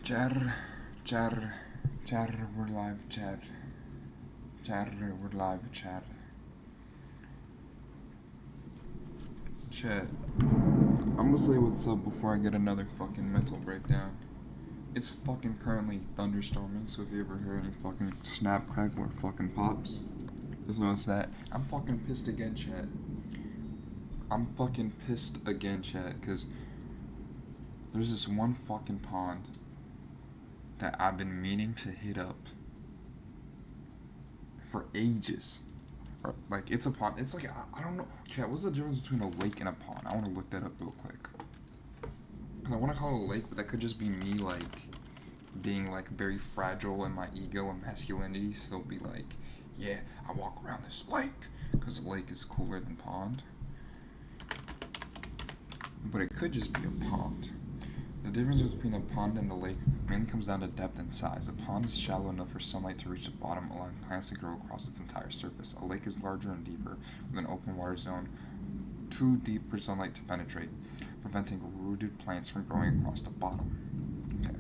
Chatter, chatter, chatter, we're live, chat. Chatter, we're live, chat. Chat. I'm gonna say what's up before I get another fucking mental breakdown. It's fucking currently thunderstorming, so if you ever hear any fucking snap, crackle, or fucking pops, just notice that. I'm fucking pissed again, chat. I'm fucking pissed again, chat, because there's this one fucking pond that I've been meaning to hit up for ages. Or, like, it's a pond. It's like, I don't know. Chat, what's the difference between a lake and a pond? I want to look that up real quick. I want to call it a lake, but that could just be me, like, being, like, very fragile in my ego and masculinity. Still be like, yeah, I walk around this lake, because a lake is cooler than pond. But it could just be a pond. The difference between a pond and a lake mainly comes down to depth and size. A pond is shallow enough for sunlight to reach the bottom, allowing plants to grow across its entire surface. A lake is larger and deeper, with an open water zone too deep for sunlight to penetrate, preventing rooted plants from growing across the bottom. Okay.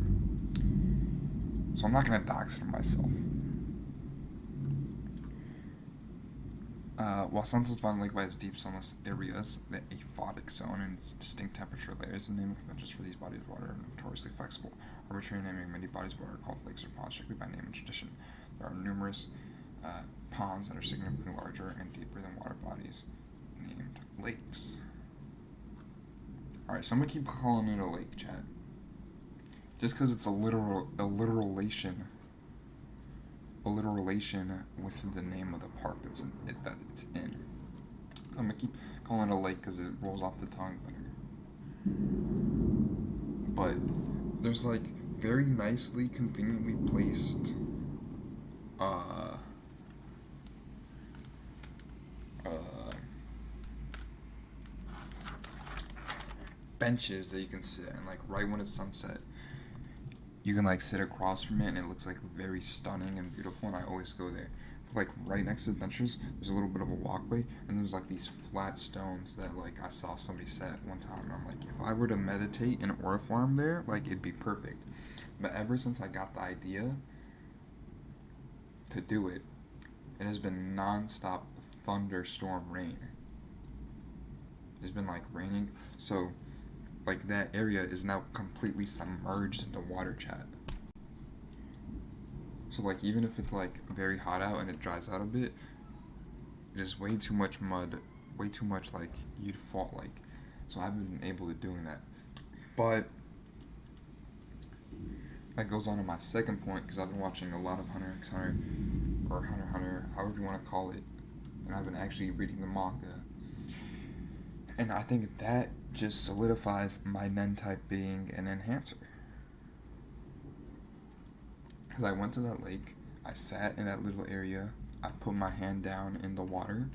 So I'm not going to dox it myself. While sunsets is found lake by its deep sunless areas, the aphotic zone and its distinct temperature layers, the naming conventions for these bodies of water are notoriously flexible. Arbitrary naming many bodies of water are called lakes or ponds, strictly by name and tradition. There are numerous ponds that are significantly larger and deeper than water bodies, named lakes. Alright, so I'm going to keep calling it a lake, chat. Just because it's a literalation with the name of the park that it's in. I'm gonna keep calling it a lake because it rolls off the tongue better. But there's like very nicely, conveniently placed benches that you can sit, and like right when it's sunset, you can like sit across from it and it looks like very stunning and beautiful, and I always go there. But, like right next to the benches, there's a little bit of a walkway, and there's like these flat stones that like I saw somebody set one time, and I'm like, if I were to meditate in aura farm there, like it'd be perfect. But ever since I got the idea to do it, it has been non-stop thunderstorm rain. It's been like raining, so like that area is now completely submerged into water, chat. So like even if it's like very hot out and it dries out a bit, it is way too much mud, way too much like you'd fall like. So I haven't been able to doing that. But that goes on to my second point, because I've been watching a lot of Hunter x Hunter, or Hunter x Hunter, however you want to call it, and I've been actually reading the manga. And I think that just solidifies my Nen type being an enhancer. Because I went to that lake, I sat in that little area, I put my hand down in the water,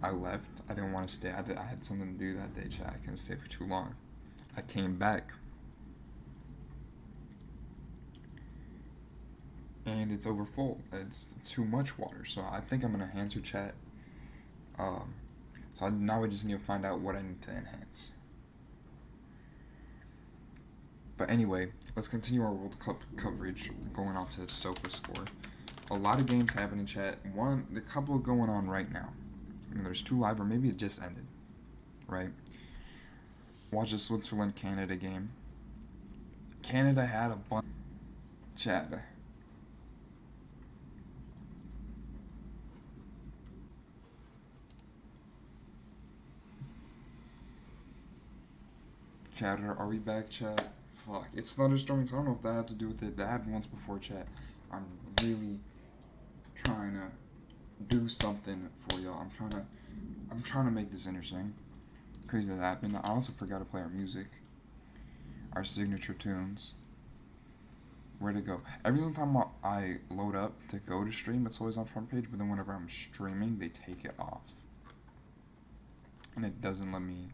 I left, I didn't want to stay, I had something to do that day, chat, I couldn't stay for too long. I came back, and it's over full, it's too much water, so I think I'm an enhancer, chat. So now I just need to find out what I need to enhance. But anyway, let's continue our World Cup coverage, going on to Sofa Score. A lot of games happening, chat. The couple going on right now. I mean, there's 2 live, or maybe it just ended, right? Watch the Switzerland-Canada game. Canada had a bunch. Chat. Chatter, are we back, chat? Fuck, it's thunderstorms. I don't know if that had to do with it. That happened once before, chat. I'm really trying to do something for y'all. I'm trying to make this interesting. Crazy that happened. I also forgot to play our music, our signature tunes. Where'd it go? Every single time I load up to go to stream, it's always on front page. But then whenever I'm streaming, they take it off, and it doesn't let me.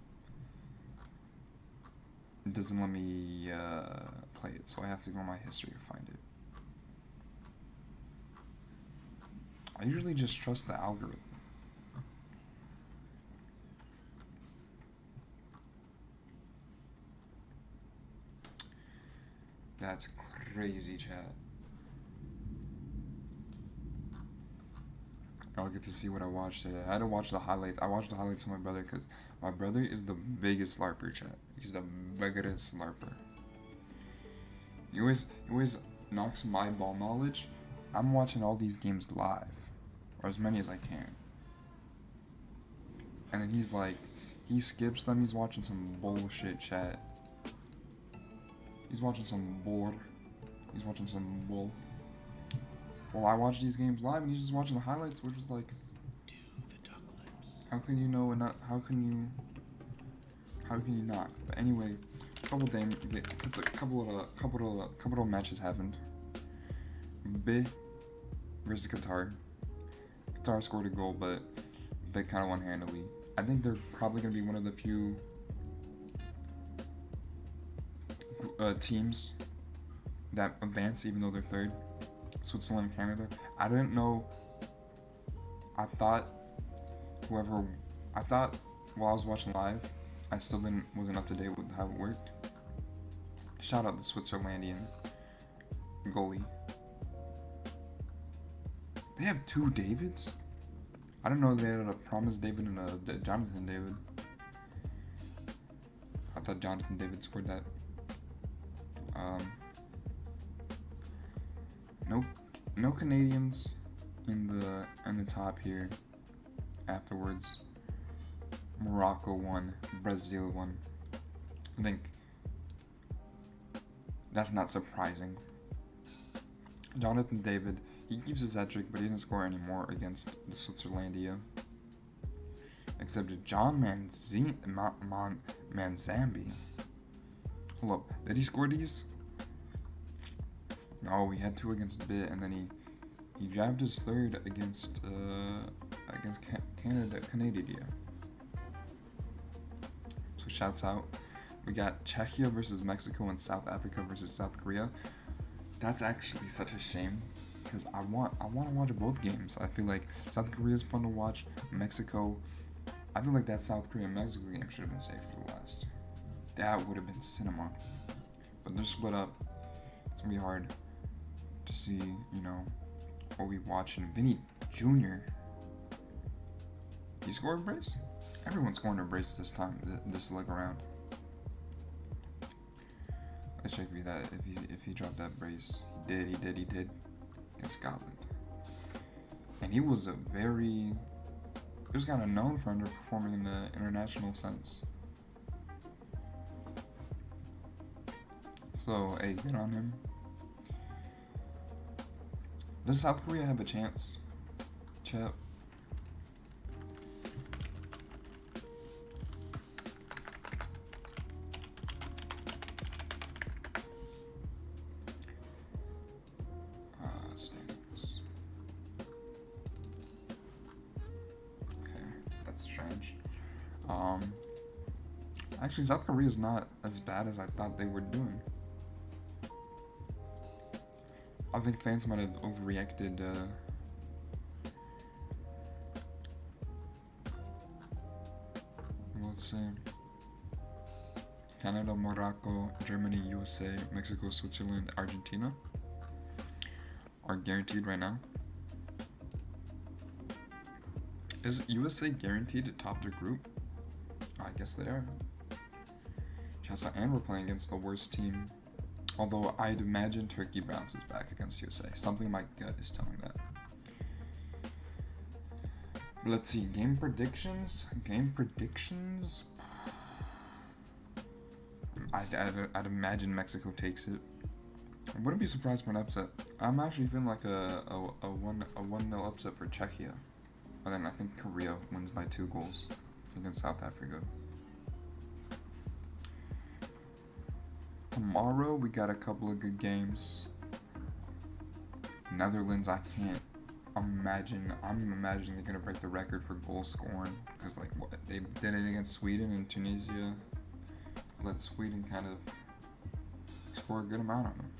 It doesn't let me play it, so I have to go in my history to find it. I usually just trust the algorithm. That's crazy, chat. I'll get to see what I watched today. I had to watch the highlights. I watched the highlights with my brother because my brother is the biggest LARPer, chat. He's the biggest LARPer. He always knocks my ball knowledge. I'm watching all these games live, or as many as I can. And then he's like, he skips them. He's watching some bullshit, chat. He's watching some bull. He's watching some bull. Well, I watch these games live, and he's just watching the highlights, which is like, how can you know and not? How can you not? But anyway, couple of matches happened. B versus Qatar. Qatar scored a goal, but they kind of won handily. I think they're probably gonna be one of the few teams that advance, even though they're third. Switzerland and Canada. I didn't know. I thought while I was watching live, I still wasn't up to date with how it worked. Shout out the Switzerlandian goalie. They have 2 Davids? I didn't know they had a Promise David and a Jonathan David. I thought Jonathan David scored that. No Canadians in the top here. Afterwards, Morocco won, Brazil won. I think that's not surprising. Jonathan David, he keeps his hat-trick, but he didn't score anymore against the Switzerlandia. Except John Manzambi. Hold up, did he score these? No, he had 2 against Bit, and then he grabbed his 3rd against Canada. So shouts out. We got Czechia versus Mexico and South Africa versus South Korea. That's actually such a shame because I want to watch both games. I feel like South Korea is fun to watch. Mexico, I feel like that South Korea Mexico game should have been saved for the last. That would have been cinema. But they're split up. It's gonna be hard to see, what we watching. Vinny Jr. He scored a brace? Everyone's scoring a brace this time, this leg around. Let's check if he dropped that brace. He did against Scotland. And he was kind of known for underperforming in the international sense. So, hey, good on him. Does South Korea have a chance? Chat. Standings. Okay, that's strange. Actually, South Korea is not as bad as I thought they were doing. I think fans might have overreacted. Let's see. Canada, Morocco, Germany, USA, Mexico, Switzerland, Argentina are guaranteed right now. Is USA guaranteed to top their group? I guess they are. And we're playing against the worst team. Although I'd imagine Turkey bounces back against USA. Something my gut is telling that. Let's see. Game predictions. I'd imagine Mexico takes it. I wouldn't be surprised for an upset. I'm actually feeling like a 1-0 upset for Czechia. And then I think Korea wins by 2 goals against South Africa. Tomorrow we got a couple of good games. Netherlands, I can't imagine. I'm imagining they're gonna break the record for goal scoring because they did it against Sweden and Tunisia. Let Sweden kind of score a good amount on them.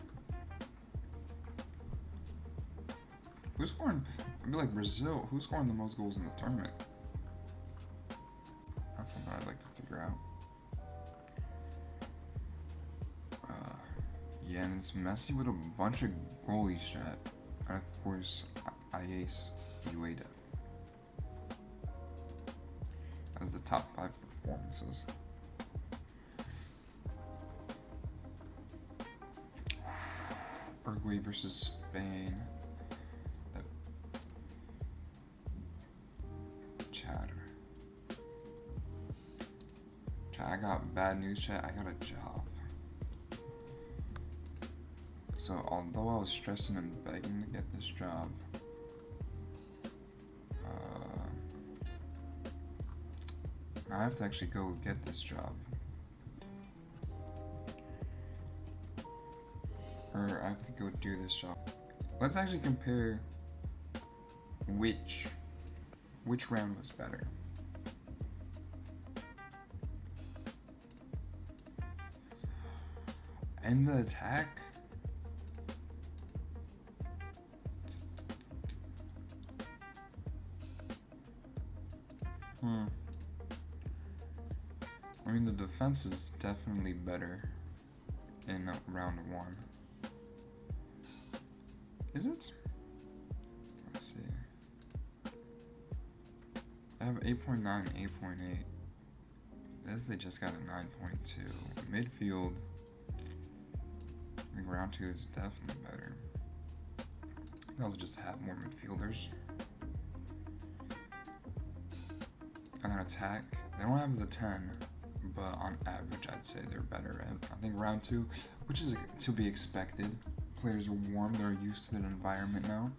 Who's scoring? I feel like Brazil. Who's scoring the most goals in the tournament? That's something I'd like to figure out. Yeah, and it's messy with a bunch of goalies, chat. And of course, IACE Ueda as the top 5 performances. Uruguay versus Spain. Chat, I got bad news, chat. I got a job. So although I was stressing and begging to get this job, now I have to actually go get this job. Or I have to go do this job. Let's actually compare which round was better. End the attack? I mean, the defense is definitely better in round 1. Is it? Let's see. I have 8.9, 8.8. This they just got a 9.2. Midfield, I think round 2 is definitely better. They'll just have more midfielders. And then attack, they don't have the 10, but on average I'd say they're better. And I think round 2, which is to be expected. Players are warm, they're used to the environment now.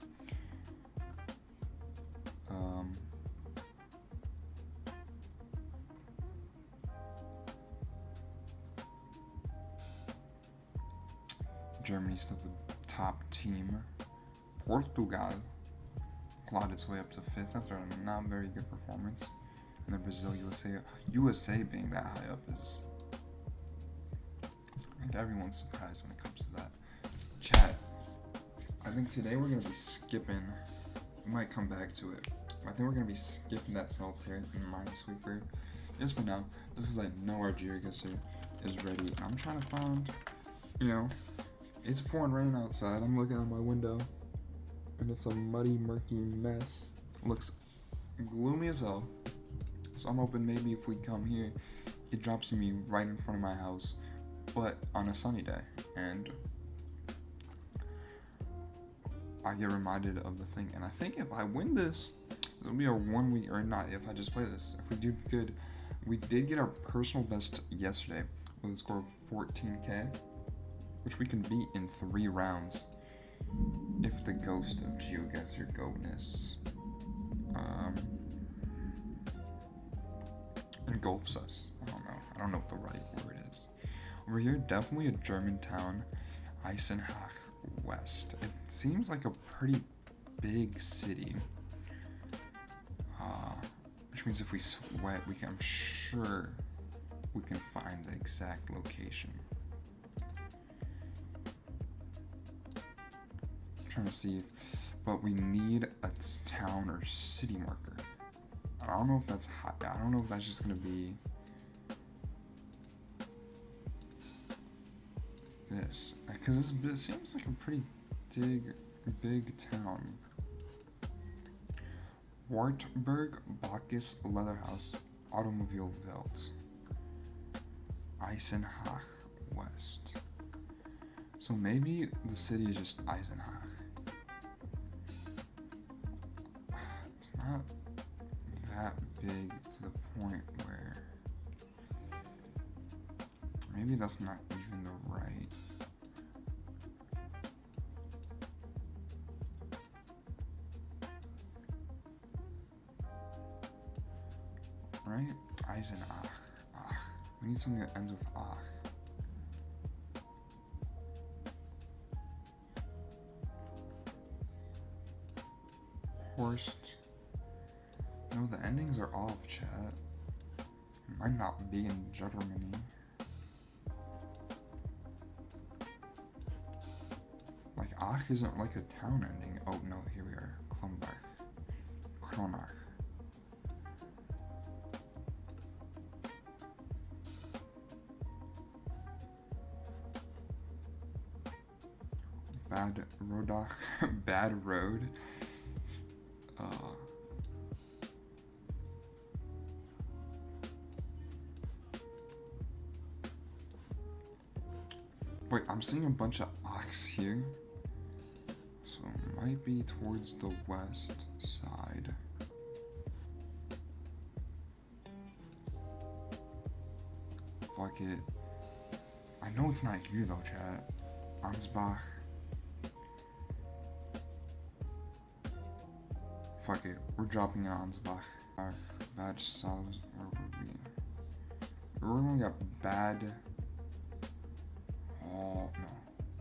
Germany's still the top team. Portugal clawed its way up to 5th after a not very good performance. And then Brazil, USA being that high up is, I think everyone's surprised when it comes to that. Chat, I think today we're going to be skipping, we might come back to it, but I think we're going to be skipping that solitaire and Minesweeper, just for now, just because I know our Geoguesser is ready, and I'm trying to find, it's pouring rain outside, I'm looking out my window, and it's a muddy, murky mess, looks gloomy as hell, so I'm hoping maybe if we come here, it drops me right in front of my house, but on a sunny day, and I get reminded of the thing. And I think if I win this, it'll be a 1 week, or not, if I just play this. If we do good, we did get our personal best yesterday with a score of 14K, which we can beat in 3 rounds if the ghost of GeoGuessr Goatness engulfs us. I don't know what the right word is. Over here, definitely a German town, Eisenach West. It seems like a pretty big city, which means if we sweat, I'm sure we can find the exact location. I'm trying to see but we need a town or city marker. I don't know if that's I don't know if that's just gonna be this, because it seems like a pretty big town. Wartburg, Bacchus, Leatherhouse, Automobile Welt, Eisenach West. So maybe the city is just Eisenach. It's not that big to the point where maybe that's not even the right. Right? Eisenach. We need something that ends with ach. Horst. No, the endings are off, chat. It might not be in Germany. Like, ach isn't like a town ending. Oh, no, here we are. Krumbach. Kronach. bad road. Wait, I'm seeing a bunch of ox here. So it might be towards the west side. Fuck it. I know it's not here though, chat. Ansbach. Fuck it. We're dropping it on Ansbach. Bad cells. Where would we? We're looking at bad. Oh no.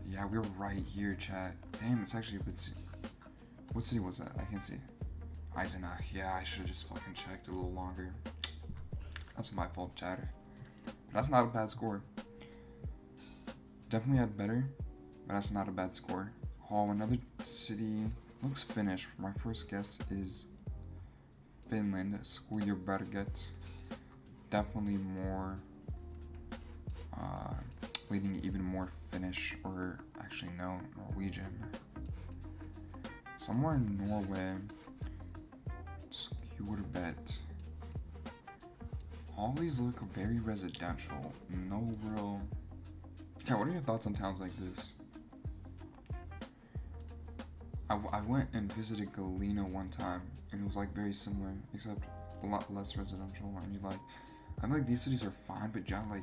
Yeah, we're right here, chat. Damn, it's actually a bit. What city was that? I can't see. Eisenach. Yeah, I should have just fucking checked a little longer. That's my fault, chat. But that's not a bad score. Definitely had better, but that's not a bad score. Oh, another city. Looks Finnish. My first guess is Finland. Skujberget. Definitely more. Leading even more Finnish, or actually no, Norwegian. Somewhere in Norway. Skjorbet. All these look very residential. No real. Yeah, what are your thoughts on towns like this? I went and visited Galena one time, and it was like very similar, except a lot less residential. And you like, I feel like these cities are fine, but yeah, like,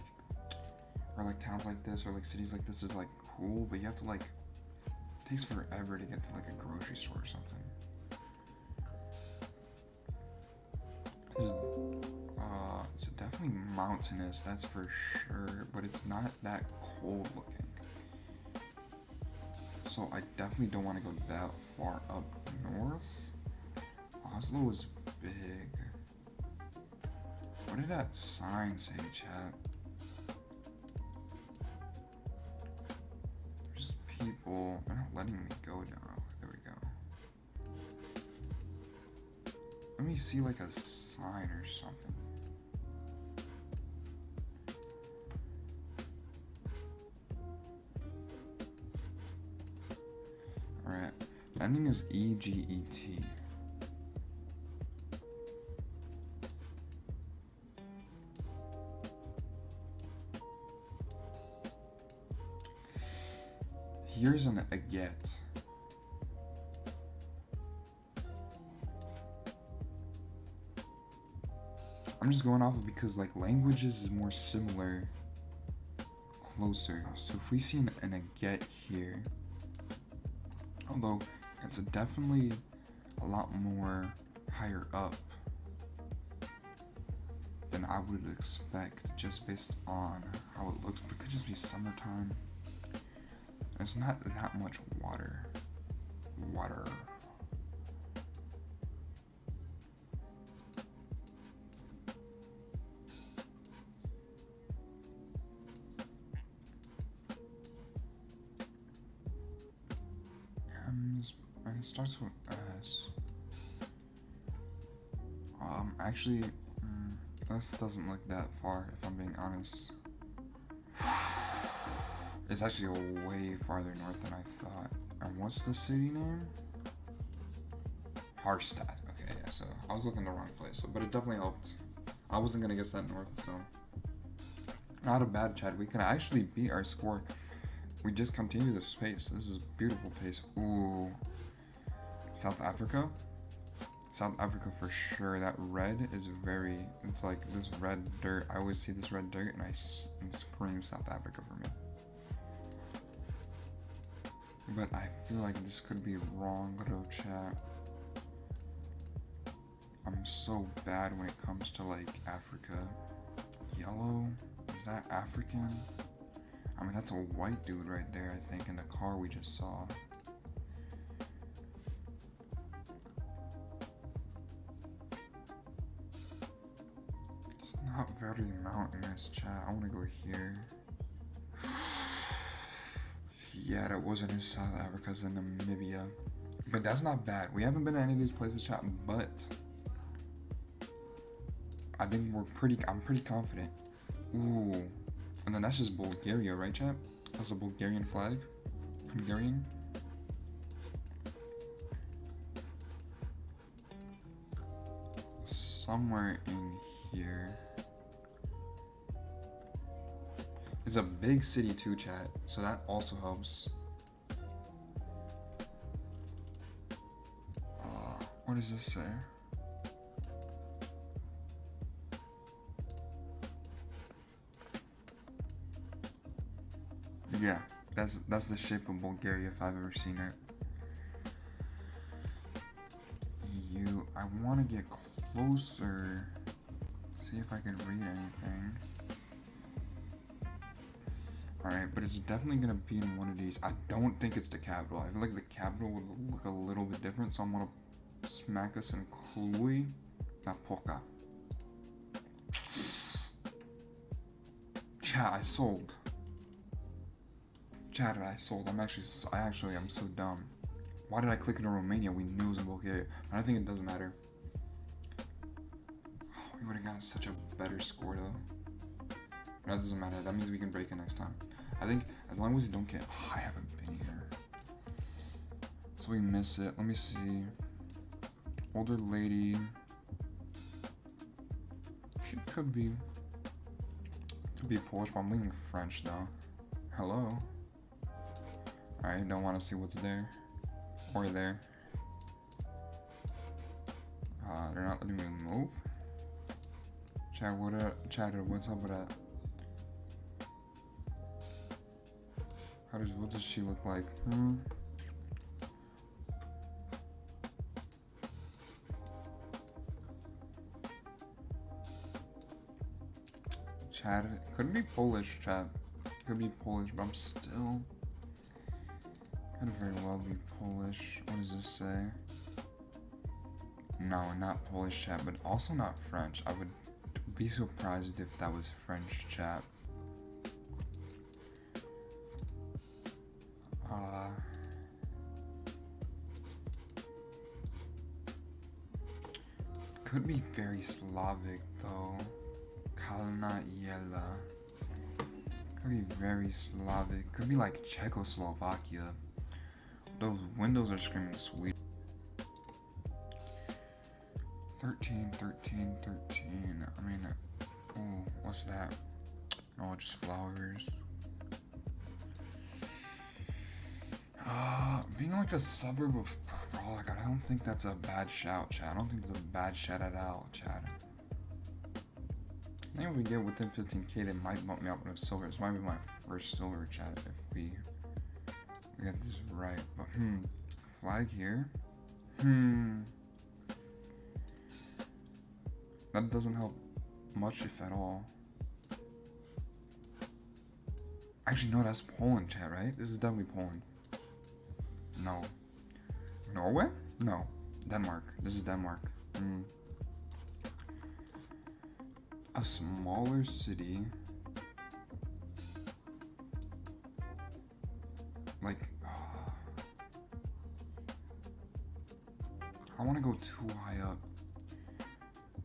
or like towns like this, or like cities like this is like cool, but you have to like, it takes forever to get to like a grocery store or something. It's definitely mountainous, that's for sure, but it's not that cold looking. So I definitely don't want to go that far up north. Oslo is big. What did that sign say, chat? There's people. They're not letting me go now. There we go. Let me see like a sign or something. Alright. Ending is EGET. Here's an aget. I'm just going off of because like languages is more similar, closer. So if we see an aget here, although it's definitely a lot more higher up than I would expect just based on how it looks, but it could just be summertime. It's not that much water. And it starts with S. Actually, this doesn't look that far, if I'm being honest. It's actually way farther north than I thought. And what's the city name? Harstad. Okay, yeah, so I was looking the wrong place, but it definitely helped. I wasn't gonna guess that north, so not a bad chat. We can actually beat our score. We just continue this pace. This is a beautiful pace. Ooh. South Africa? South Africa for sure. That red is very, it's like this red dirt. I always see this red dirt and it screams South Africa for me. But I feel like this could be wrong, though, chat. I'm so bad when it comes to like Africa. Yellow? Is that African? I mean, that's a white dude right there, I think, in the car we just saw. It's not very mountainous, chat. I want to go here. Yeah, that wasn't in South Africa, it's in Namibia. But that's not bad. We haven't been to any of these places, chat, but I think I'm pretty confident. Ooh. And then that's just Bulgaria, right, chat? That's a Bulgarian flag. Hungarian. somewhere in here. It's a big city too, chat, so that also helps. What does this say? Yeah, that's the shape of Bulgaria if I've ever seen it. I want to get closer. See if I can read anything. Alright, but it's definitely gonna be in one of these. I don't think it's the capital. I feel like the capital would look a little bit different, so I'm gonna smack us in Cluj, not Polka. Chat, I sold. Chat, I sold. I'm so dumb. Why did I click into Romania? We knew it was in Bulgaria. But I think it doesn't matter. We would have gotten such a better score though. That doesn't matter. That means we can break it next time. I think as long as we don't get... I haven't been here. So we miss it. Let me see. Older lady. She could be Polish, but I'm leaning French though. Hello. Alright, don't want to see what's there. Or there. They're not letting me move. Chat, what's up with that? What does she look like? Chat, could be Polish, chat. Could be Polish, but I'm still... Could very well be Polish. What does this say? No, not Polish, chat, but also not French. I would be surprised if that was French, chat. Could be very Slavic though. Kalna Yela. Could be very Slavic. Could be like Czechoslovakia. Those windows are screaming sweet. 13. I mean, oh, what's that? Oh, just flowers. Being like a suburb of Prague, I don't think that's a bad shout, chat. I don't think that's a bad shout at all, chat. I think if we get within 15k, they might bump me up with a silver. This might be my first silver, chat, if we get this right. But flag here. That doesn't help much, if at all. Actually, no, that's Poland, chat, right? This is definitely Poland. No. Norway? No. Denmark. This is Denmark. A smaller city. Like, I want to go too high up.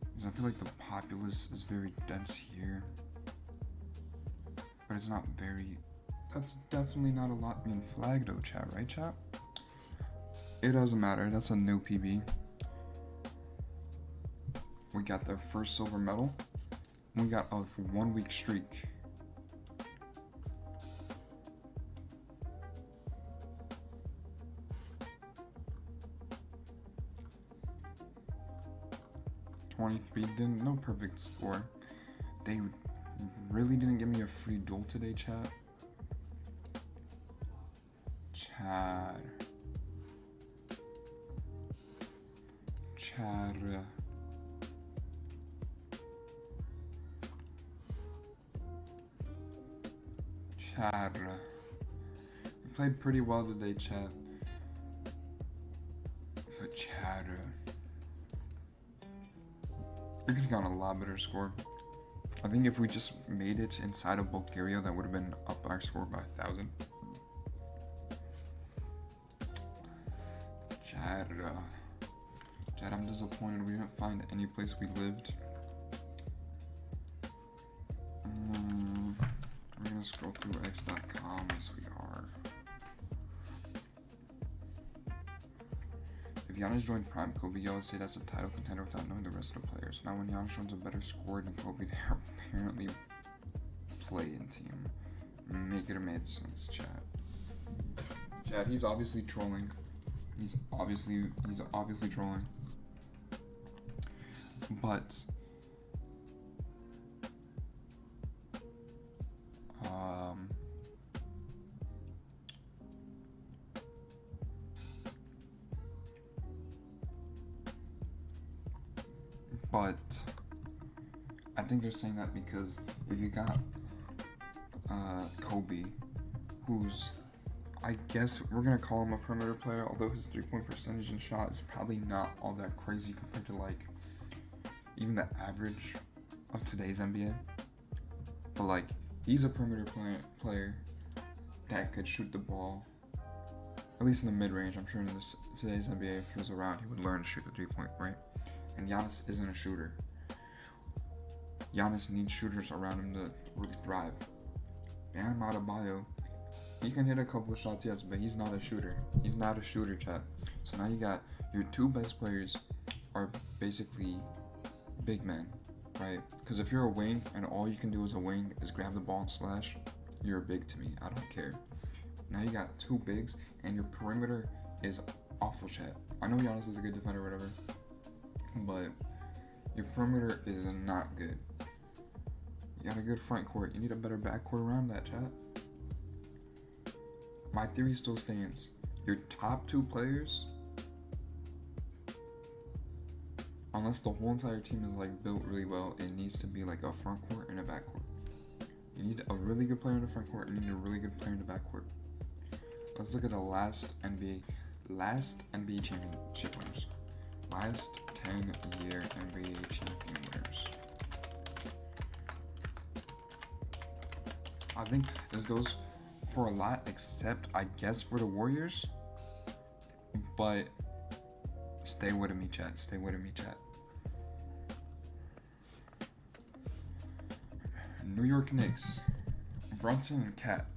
Because I feel like the populace is very dense here. But it's not very... That's definitely not a lot being flagged though, chat, right, chat? It doesn't matter, that's a new PB. We got their first silver medal. We got a 1 week streak. No perfect score. They really didn't give me a free duel today, chat. We played pretty well today, chat. But chat, we could have gotten a lot better score. I think if we just made it inside of Bulgaria, that would have been up our score by 1,000. Chad, I'm disappointed we didn't find any place we lived. We're gonna scroll through x.com. Yes, we are. If Giannis joined prime Kobe, y'all would say that's a title contender without knowing the rest of the players. Now when Giannis joins a better scorer than Kobe, they're apparently play-in team. Make it or made sense, chat. Chat, he's obviously trolling. He's obviously trolling. But I think they're saying that because if you got Kobe, who's, I guess we're gonna call him a perimeter player, although his 3-point percentage and shot is probably not all that crazy compared to like even the average of today's NBA. But like, he's a perimeter player that could shoot the ball, at least in the mid-range. I'm sure in today's NBA, if he was around, he would learn to shoot the 3-point, right? And Giannis isn't a shooter. Giannis needs shooters around him to really thrive. Bam Adebayo, he can hit a couple of shots, yes, but he's not a shooter. He's not a shooter, chat. So now you got your two best players are basically big men, right? Because if you're a wing and all you can do as a wing is grab the ball and slash, you're a big to me. I don't care. Now you got two bigs and your perimeter is awful, chat. I know Giannis is a good defender or whatever, but your perimeter is not good. You got a good front court. You need a better back court around that, chat. My theory still stands. Your top two players, unless the whole entire team is like built really well, it needs to be like a front court and a back court. You need a really good player in the front court and you need a really good player in the back court. Let's look at the last NBA championship winners. Last 10-year NBA champion winners. I think this goes for a lot, except I guess for the Warriors. But stay with me, chat. Stay with me, chat. New York Knicks, Brunson and Cat,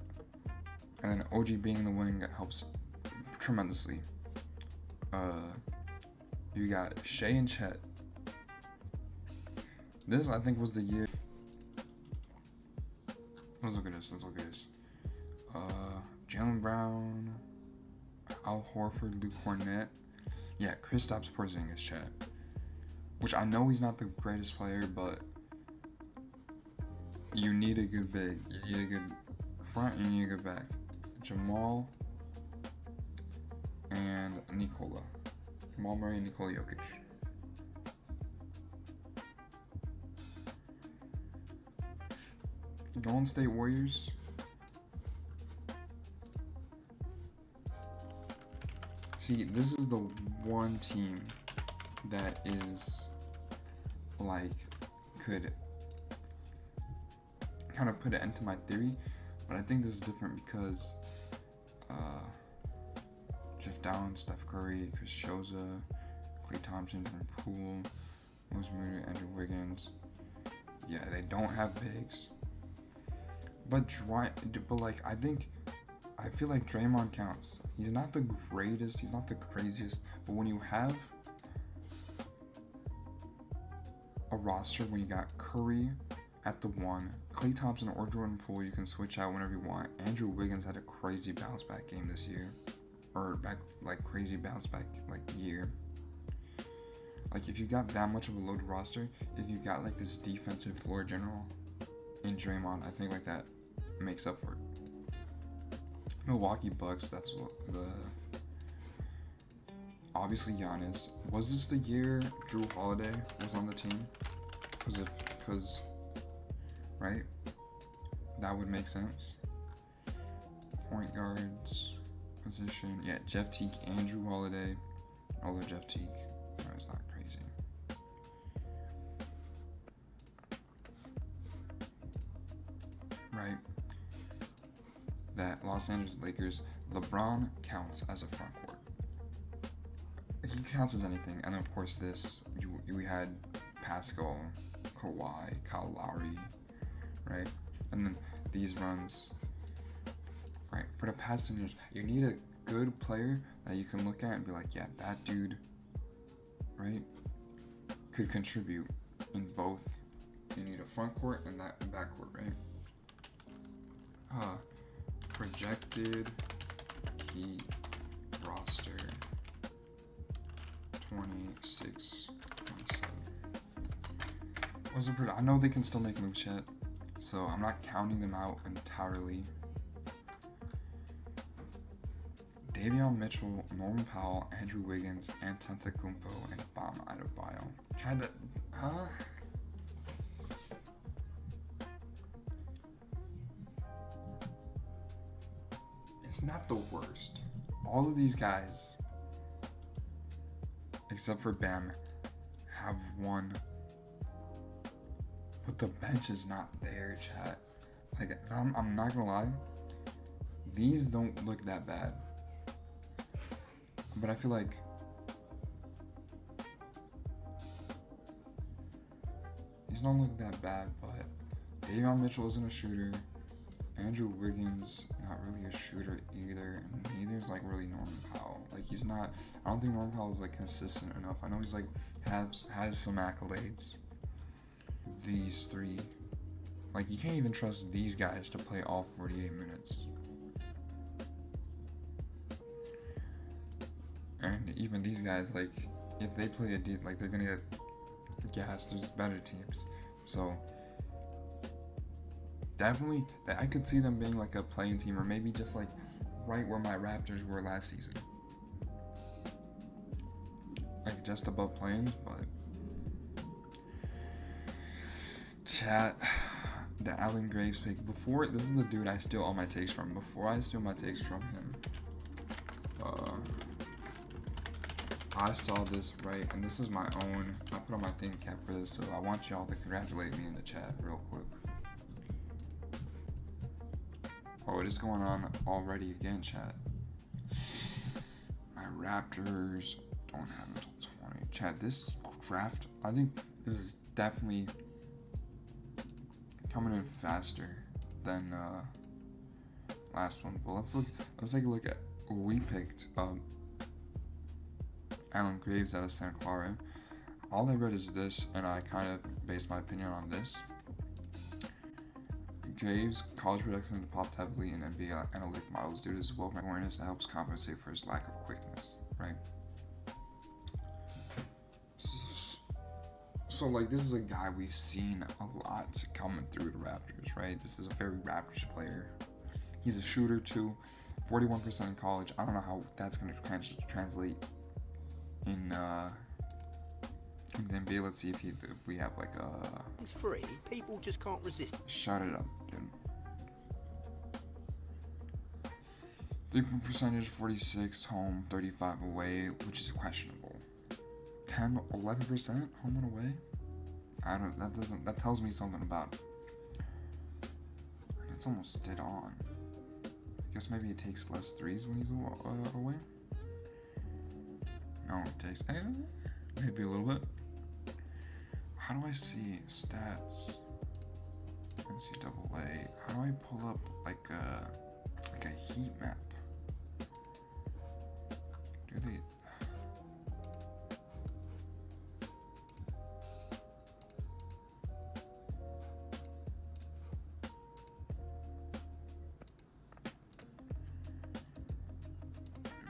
and then OG being the winning that helps tremendously. You got Shea and Chet. This, I think, was the year. Let's look at this. Jaylen Brown, Al Horford, Luke Cornett. Yeah, Kristaps Porzingis, chat. Which I know he's not the greatest player, but you need a good big. You need a good front and you need a good back. Jamal and Nikola. Jamal Murray and Nikola Jokic. Golden State Warriors. See, this is the one team that is like could kind of put an end to my theory, but I think this is different because Jeff Downs, Steph Curry, Chris Sciozza, Klay Thompson, Jordan Poole, Moses Moody, Andrew Wiggins. Yeah, they don't have bigs. But like I feel like Draymond counts. He's not the greatest, he's not the craziest, but when you have a roster when you got Curry at the 1, Klay Thompson or Jordan Poole, you can switch out whenever you want. Andrew Wiggins had a crazy bounce back game this year. Or crazy bounce back year. Like if you got that much of a loaded roster, if you got like this defensive floor general in Draymond, I think like that makes up for it. Milwaukee Bucks, that's the obviously Giannis. Was this the year Drew Holiday was on the team? Because right? That would make sense. Point guards position. Yeah, Jeff Teague and Drew Holiday. Although Jeff Teague is not crazy. Right? That Los Angeles Lakers, LeBron counts as a front court. He counts as anything. And then of course we had Pascal, Kawhi, Kyle Lowry, right? And then these runs, right? For the past 10 years, you need a good player that you can look at and be like, yeah, that dude right, could contribute in both. You need a front court and that back court, right? Projected Heat roster 26, 27. I know they can still make moves, chat, so I'm not counting them out entirely. Davion Mitchell, Norman Powell, Andrew Wiggins, Antetokounmpo, and Bam Adebayo. It's not the worst. All of these guys, except for Bam, have won, but the bench is not there, chat. Like, I'm not gonna lie, these don't look that bad. But I feel like these don't look that bad, but Davion Mitchell isn't a shooter. Andrew Wiggins, not really a shooter either, and neither is like really Norman Powell. Like, he's not, I don't think Norman Powell is like consistent enough. I know he's like has some accolades. These three, like, you can't even trust these guys to play all 48 minutes. And even these guys, like, if they play like, they're gonna get gassed. There's better teams, so definitely I could see them being like a playing team, or maybe just like right where my Raptors were last season, like just above playing. But chat, the Allen Graves pick. Before, this is the dude I steal all my takes from. Before I steal my takes from him, I saw this, right, and this is my own. I put on my thing cap for this, so I want y'all to congratulate me in the chat real quick. Oh, it is going on already again, chat. My Raptors don't have until 20. Chat, this draft, I think this is definitely coming in faster than last one. But let's take a look at who we picked. Allen Graves out of Santa Clara. All I read is this, and I kind of based my opinion on this. Graves' college production popped heavily in NBA analytic models due to his wealth awareness that helps compensate for his lack of quickness, right? So like, this is a guy we've seen a lot coming through the Raptors, right? This is a very Raptors player. He's a shooter too, 41% in college. I don't know how that's going to translate in the NBA. Let's see if we have like a. It's free. People just can't resist. Shut it up, dude. 3-point percentage, 46 home, 35 away, which is questionable. 11% home and away. That tells me something about. It's almost dead on. I guess maybe it takes less threes when he's away. No, it takes maybe a little bit. How do I see stats? NCAA. How do I pull up like a heat map? Do they?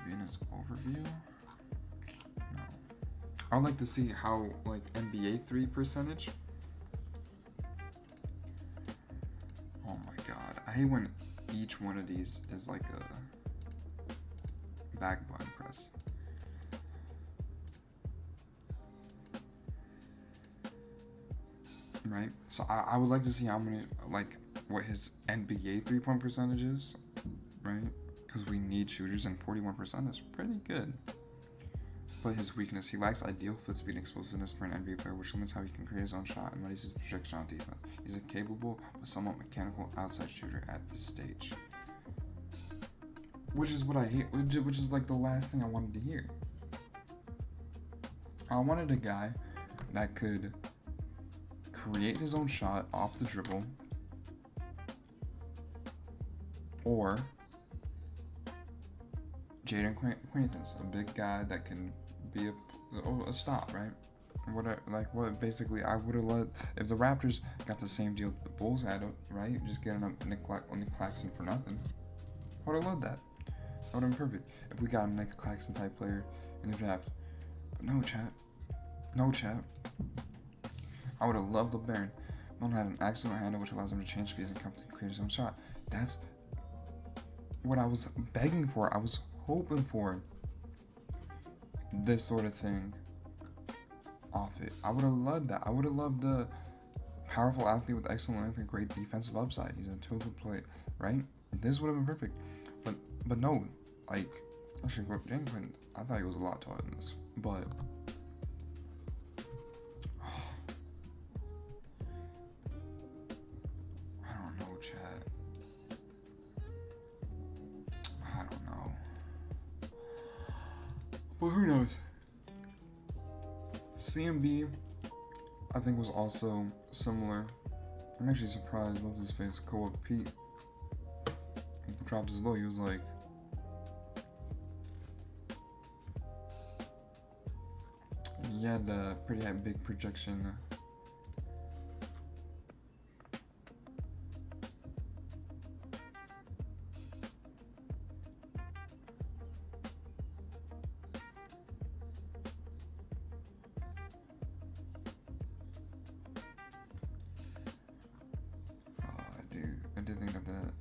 Venus overview. I would like to see how, like, NBA 3 percentage. Oh my god. I hate when each one of these is like a back button press. Right? So I would like to see how many, like, what his NBA 3-point percentage is. Right? Because we need shooters, and 41% is pretty good. But his weakness, he lacks ideal foot speed and explosiveness for an NBA player, which limits how he can create his own shot and limits his projection on defense. He's a capable but somewhat mechanical outside shooter at this stage. Which is what I hate, which is like the last thing I wanted to hear. I wanted a guy that could create his own shot off the dribble, or Jaden Quaintance, a big guy that can be a stop, right? What basically I would have let if the Raptors got the same deal that the Bulls had, right? Just getting up Nick Claxton for nothing. I would have loved that. That would have been perfect if we got a Nick Claxton type player in the draft. But no, chat. No, chat. I would have loved LeBaron. Mon had an excellent handle which allows him to change speeds and create his own shot. That's what I was begging for. I was hoping for this sort of thing off it. I would have loved that. I would have loved a powerful athlete with excellent length and great defensive upside. He's a tool to play, right? This would have been perfect. But no, like, actually, Jenkins, I thought he was a lot taller than this. But I don't know, chat. I don't know. But who knows? CMB, I think, was also similar. I'm actually surprised. What's his face? Co-op Pete. He dropped his low. He was like, he had a pretty big projection. I did think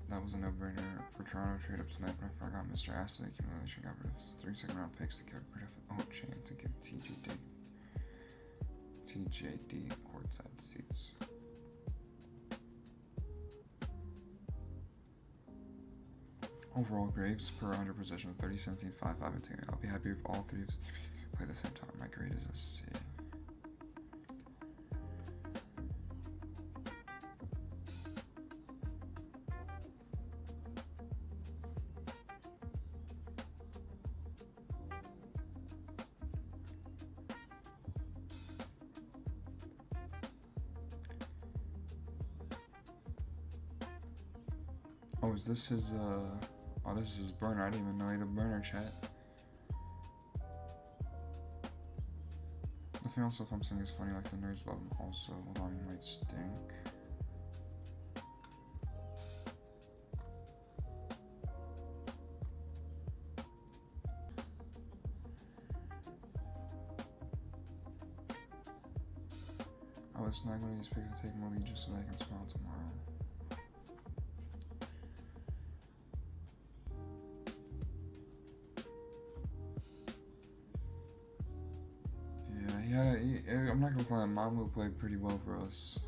that was a no-brainer for Toronto trade up tonight, but I forgot Mr. Aston accumulation got rid of 3 second-round picks to get rid of Chain to give TJD courtside seats. Overall grades per 100 possession 30, 17, 5, 5, and 2. I'll be happy if all three play the same time. My grade is a C. Oh, is this his, oh, this is his burner. I didn't even know he had a burner, chat. Nothing else with Thompson is funny, like the nerds love him also. Hold on, he might stink. I was snag one of these pics and take Molly just so I can smile tomorrow. I'm not gonna lie, Mamu played pretty well for us.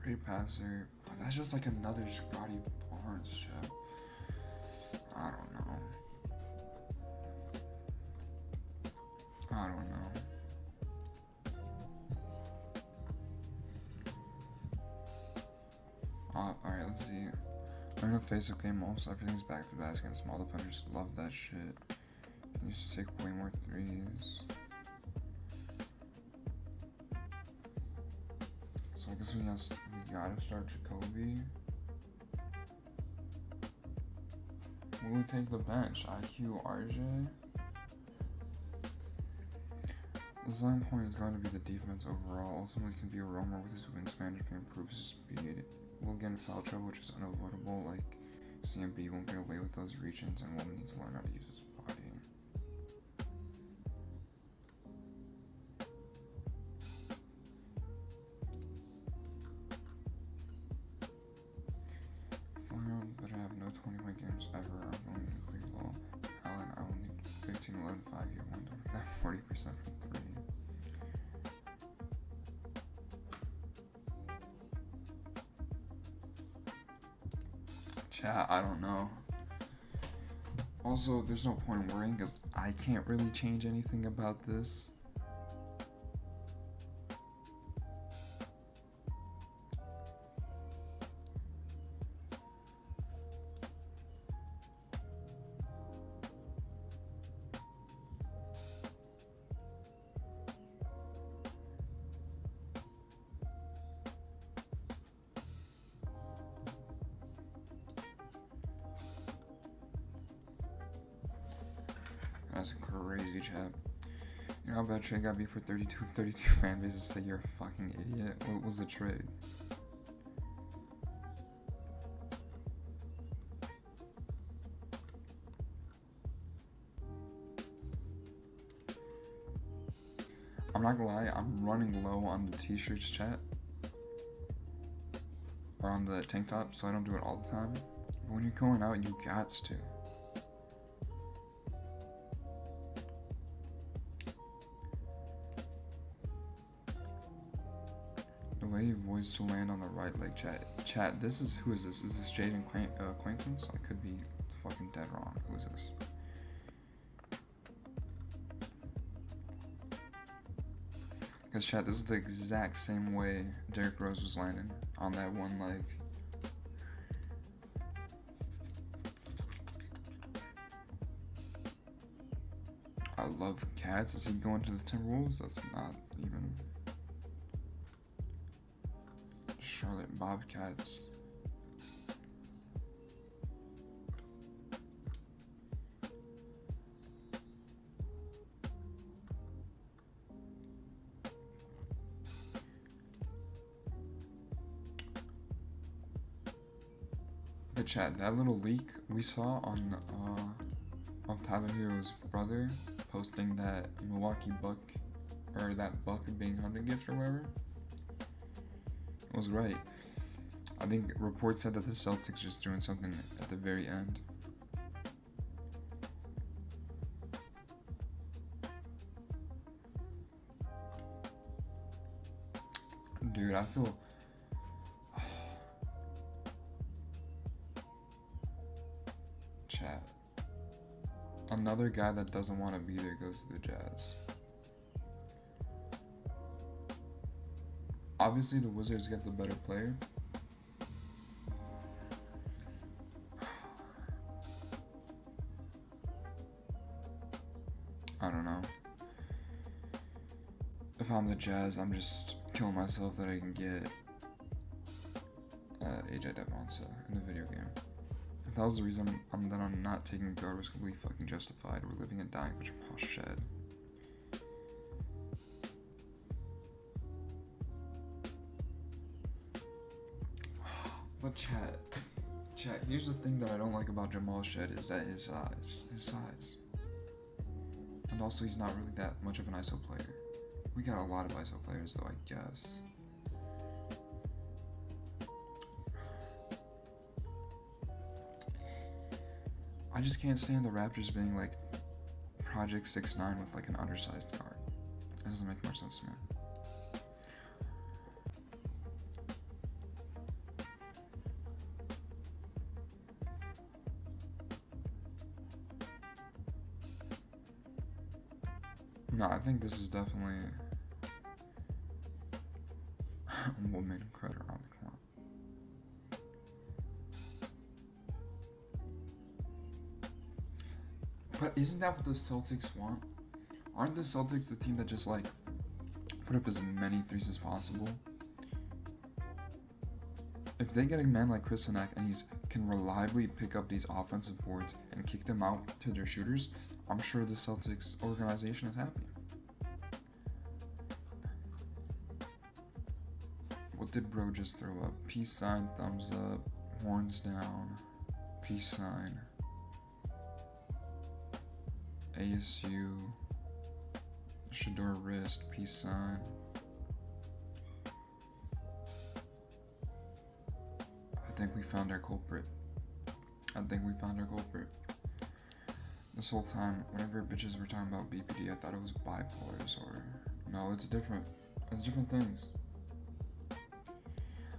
Great passer. Oh, that's just like another Scotty Barnes shot. I don't know. Alright, let's see. Learn a face-up game, almost everything's back to back against small defenders. Love that shit. Can you just take way more threes? So I guess we gotta start Jacoby. Who would take the bench? IQ, RJ? The selling point is going to be the defense overall. Ultimately, can be a roamer with his wingspan if he improves his speed. We'll get in foul trouble, which is unavoidable. Like, CMB won't get away with those reach-ins and will need to learn how to use his body. Final, but I have no 20-point games ever. I'm going nuclear low. Allen, I will need 15, 11, 5-year window. That 40% from 3. Chat, I don't know. Also, there's no point in worrying because I can't really change anything about this. That's crazy, chat. You know how bad trade got beat for 32 fan bases say you're a fucking idiot? What was the trade? I'm not gonna lie, I'm running low on the t-shirts, chat. Or on the tank top, so I don't do it all the time. But when you're going out, you gots to. The way he avoids to land on the right leg, chat. Chat, who is this? Is this Jaden Acquaintance? I could be fucking dead wrong. Who is this? Because chat, this is the exact same way Derrick Rose was landing on that one leg. I love cats. Is he going to the Timberwolves? That's not even Charlotte Bobcats. The chat, that little leak we saw on of Tyler Hero's brother posting that Milwaukee Buck, or that Buck being hunting gift or whatever, was right. I think reports said that the Celtics just doing something at the very end. Dude, I feel chat. Another guy that doesn't want to be there goes to the Jazz. Obviously, the Wizards get the better player. I don't know. If I'm the Jazz, I'm just killing myself that I can get AJ Devonta in the video game. If that was the reason that I'm not taking guard was completely fucking justified. We're living and dying for Jamal Shed. But chat, here's the thing that I don't like about Jamal Shed is that his size. And also he's not really that much of an ISO player. We got a lot of ISO players though, I guess. I just can't stand the Raptors being like Project 6'9" with like an undersized guard. That doesn't make much sense to me. No, I think this is definitely what made him credit around the corner. But isn't that what the Celtics want? Aren't the Celtics the team that just like put up as many threes as possible? If they get a man like Chris Sinak and he can reliably pick up these offensive boards and kick them out to their shooters, I'm sure the Celtics organization is happy. What did bro just throw up? Peace sign, thumbs up, horns down, peace sign, ASU, Shador wrist, peace sign. I think we found our culprit. This whole time, whenever bitches were talking about BPD, I thought it was bipolar disorder. No, it's different. It's different things.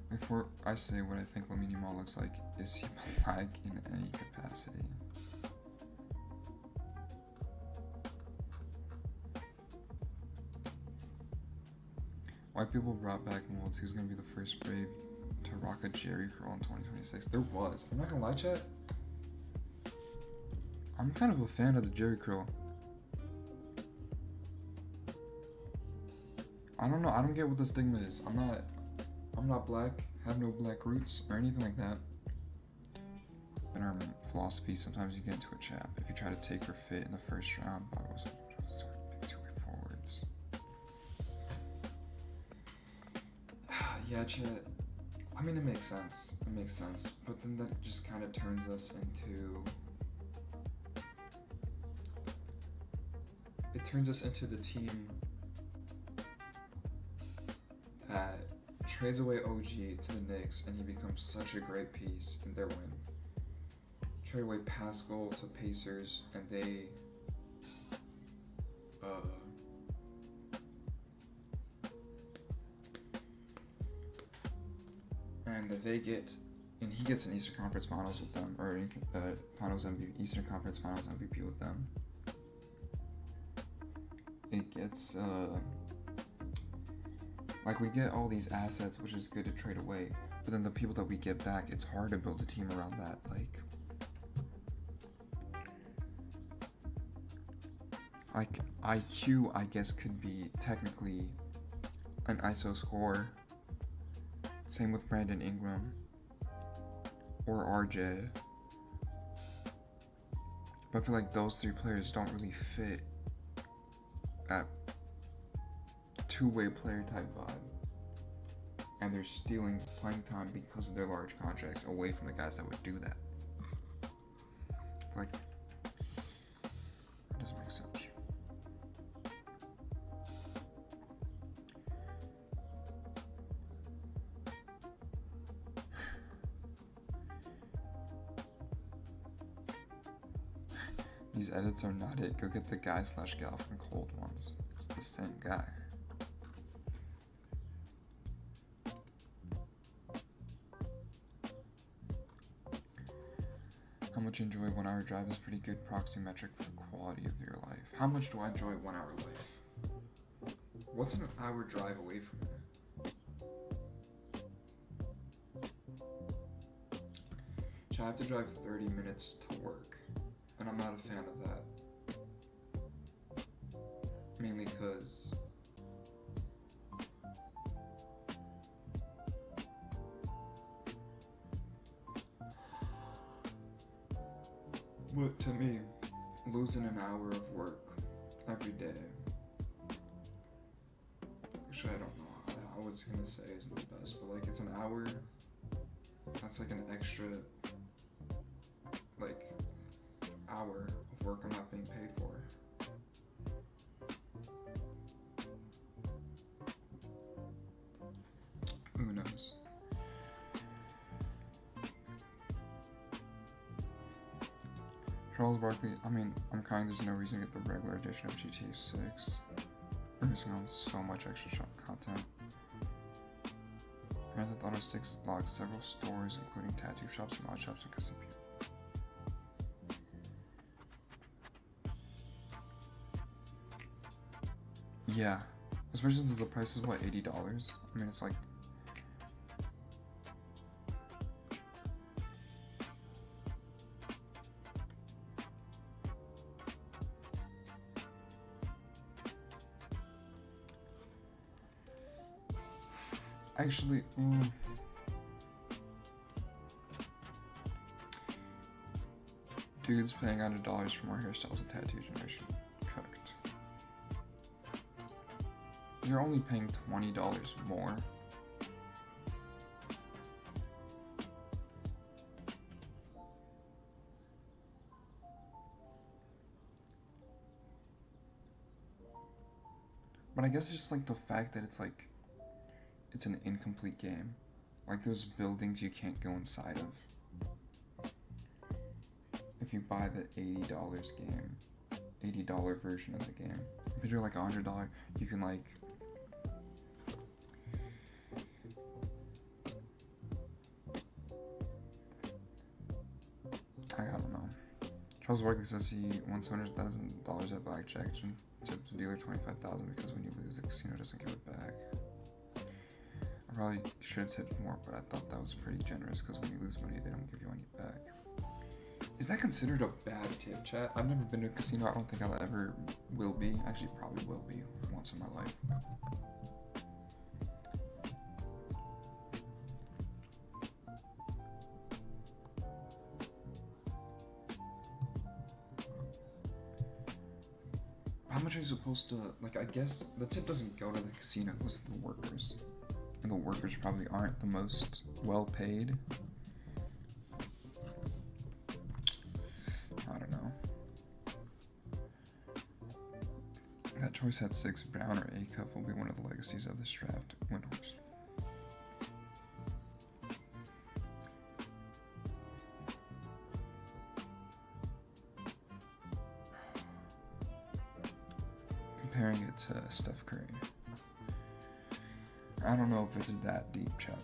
Before I say what I think Lamine Yamal looks like, is he black in any capacity? White people brought back molds. Who's gonna be the first brave to rock a Jerry curl in 2026? There was. I'm not gonna lie, chat. I'm kind of a fan of the Jerry curl. I don't know. I don't get what the stigma is. I'm not black. Have no black roots or anything like that. in our philosophy, sometimes you get into a trap. If you try to take her fit in the first round, but it wasn't pick 2-way forwards. Yeah, chat. I mean, it makes sense. It makes sense. But then that just kind of turns us into... It turns us into the team that trades away OG to the Knicks, and he becomes such a great piece in their win. Trade away Pascal to Pacers, and they he gets an Eastern Conference Finals with them, or Finals MVP, Eastern Conference Finals MVP with them. It gets like, we get all these assets, which is good to trade away, but then the people that we get back, it's hard to build a team around that. Like IQ, I guess, could be technically an ISO scorer. Same with Brandon Ingram or RJ. But I feel like those three players don't really fit that two-way player type vibe. And they're stealing playing time because of their large contracts away from the guys that would do that. Like, it doesn't make sense. These edits are not it. Go get the guy/gal from Cold Ones. It's the same guy. How much you enjoy 1 hour drive is pretty good proxy metric for the quality of your life. How much do I enjoy 1 hour life? What's an hour drive away from me? I have to drive 30 minutes to work, and I'm not a fan of that. Mainly because to me, losing an hour of work every day, actually I don't know, I was gonna say isn't the best, but like, it's an hour, that's like an extra like hour of work I'm not being paid for. Who knows? Charles Barkley, I mean, I'm kind, there's no reason to get the regular edition of GTA 6. We're missing out on so much extra shop content. Grand Theft Auto 6 logs several stores, including tattoo shops, mod shops, and custom people. Yeah, especially since the price is what, $80? I mean, it's like, actually, dudes paying $100 for more hairstyles and tattoo generation. Cooked. You're only paying $20 more. But I guess it's just like the fact that it's like, it's an incomplete game. Like, there's buildings you can't go inside of. If you buy the $80 game, $80 version of the game. If you're like $100, you can like, I don't know. Charles Barkley says he won $700,000 at blackjack and tipped the dealer $25,000 because when you lose, the casino doesn't give it back. I probably should have tipped more, but I thought that was pretty generous because when you lose money, they don't give you any back. Is that considered a bad tip, chat? I've never been to a casino. I don't think I'll ever will be. Actually, probably will be once in my life. much are you supposed to, like, I guess the tip doesn't go to the casino, it goes to the workers. And the workers probably aren't the most well paid. I don't know. That choice had 6. Brown or Acuff will be one of the legacies of this draft. Windhorst. Comparing it to Steph Curry. I don't know if it's that deep, chap.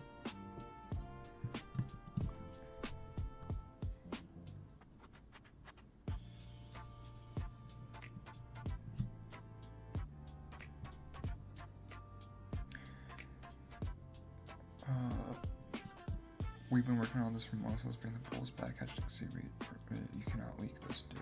We've been working on this for months. Let's bring the Bulls back. #C Reed. You cannot leak this, dude.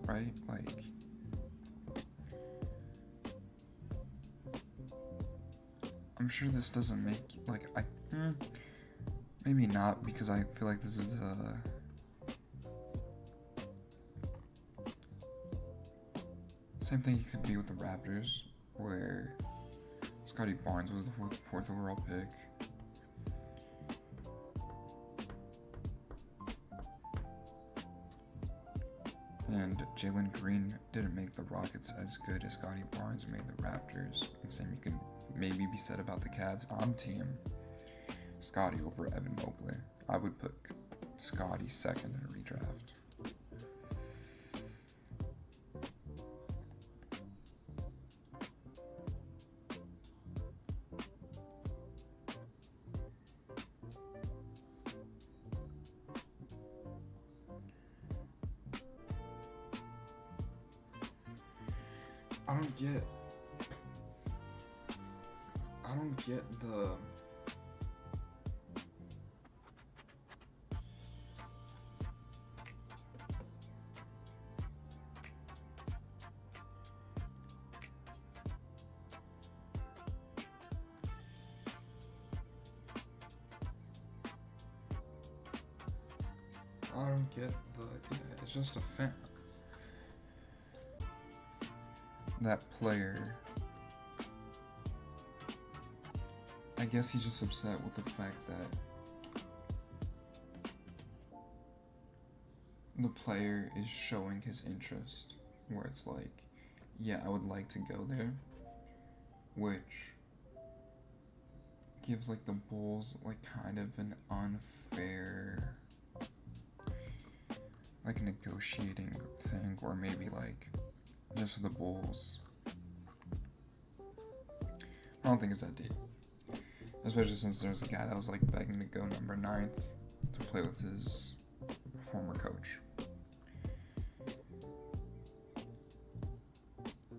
Right? Like, I'm sure this doesn't make, like, maybe not, because I feel like this is same thing you could be with the Raptors, where Scotty Barnes was the fourth overall pick. And Jalen Green didn't make the Rockets as good as Scotty Barnes made the Raptors. And same you can maybe be said about the Cavs. I'm team Scotty over Evan Mobley. I would put Scotty second in a redraft. I don't get the it's just a fan. That player, I guess he's just upset with the fact that the player is showing his interest, where it's like, yeah, I would like to go there, which gives like the Bulls like kind of an unfair like negotiating thing, or maybe like just the Bulls. I don't think it's that deep, especially since there's a guy that was like begging to go number 9th to play with his former coach.